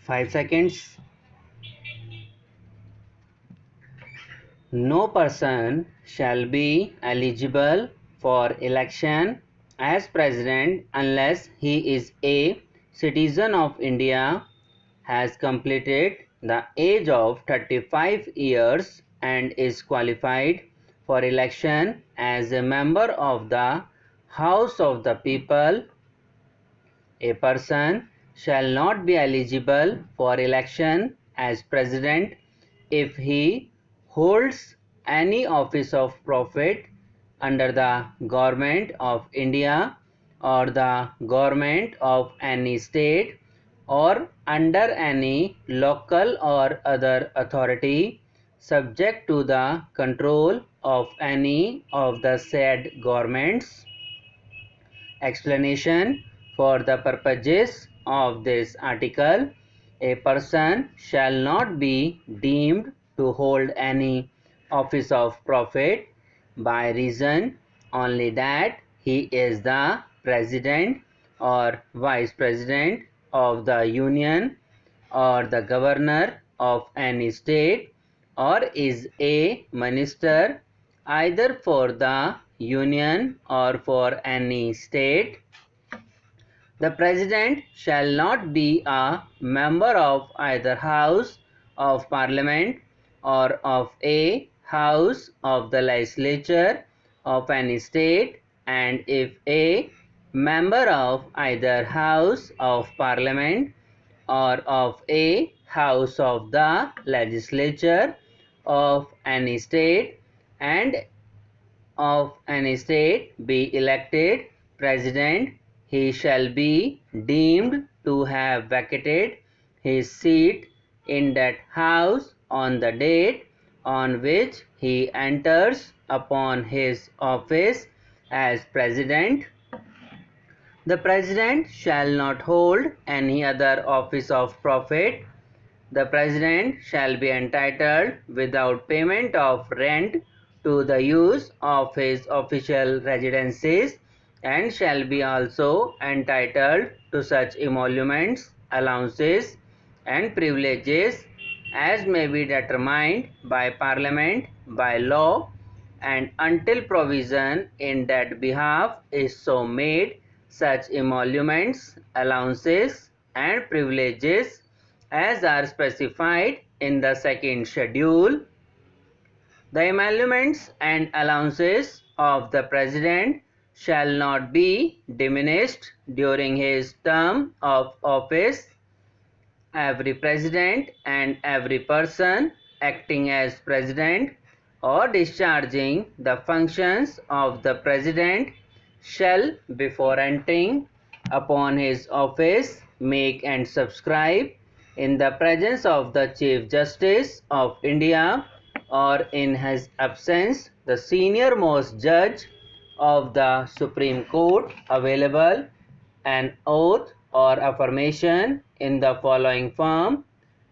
5 seconds. No person shall be eligible for election as president unless he is a citizen of India, has completed the age of 35 years and is qualified for election as a member of the House of the People. A person shall not be eligible for election as president if he holds any office of profit under the government of India or the government of any state or under any local or other authority subject to the control of any of the said governments. Explanation: for the purposes of this article, a person shall not be deemed to hold any office of profit by reason only that he is the president or vice president of the union or the governor of any state or is a minister either for the union or for any state. The president shall not be a member of either House of Parliament or of a House of the Legislature of any state, and if a member of either House of Parliament or of a House of the Legislature of any state and of any state be elected president, he shall be deemed to have vacated his seat in that house on the date on which he enters upon his office as president. The president shall not hold any other office of profit. The president shall be entitled without payment of rent to the use of his official residences and shall be also entitled to such emoluments, allowances and privileges as may be determined by Parliament by law, and until provision in that behalf is so made, such emoluments, allowances and privileges as are specified in the second schedule. The emoluments and allowances of the president shall not be diminished during his term of office. Every president and every person acting as president or discharging the functions of the president shall, before entering upon his office, make and subscribe in the presence of the Chief Justice of India or in his absence the senior most judge of the Supreme Court available an oath or affirmation in the following form,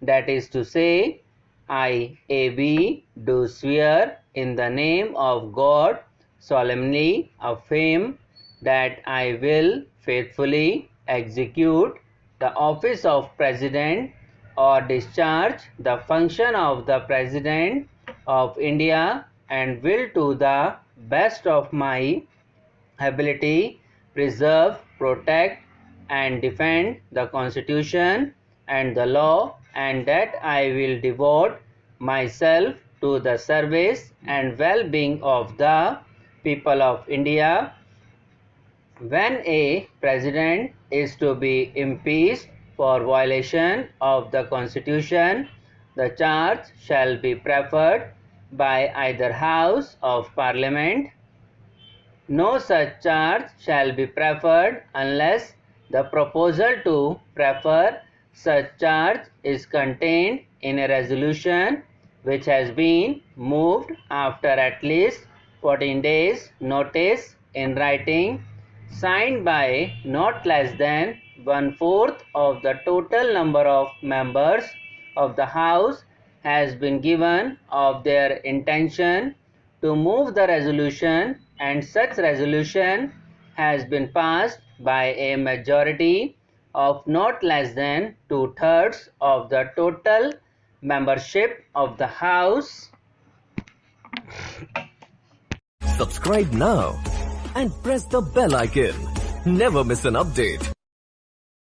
that is to say, I, A.B., do swear in the name of God solemnly affirm that I will faithfully execute the office of President or discharge the function of the President of India and will to the best of my ability preserve, protect and defend the Constitution and the law, and that I will devote myself to the service and well-being of the people of India. When a president is to be impeached for violation of the Constitution, the charge shall be preferred by either House of Parliament. No such charge shall be preferred unless the proposal to prefer such charge is contained in a resolution which has been moved after at least 14 days notice in writing, signed by not less than 1/4 of the total number of members of the House has been given of their intention to move the resolution, and such resolution has been passed by a majority of not less than 2/3 of the total membership of the House. Subscribe now and press the bell icon. Never miss an update.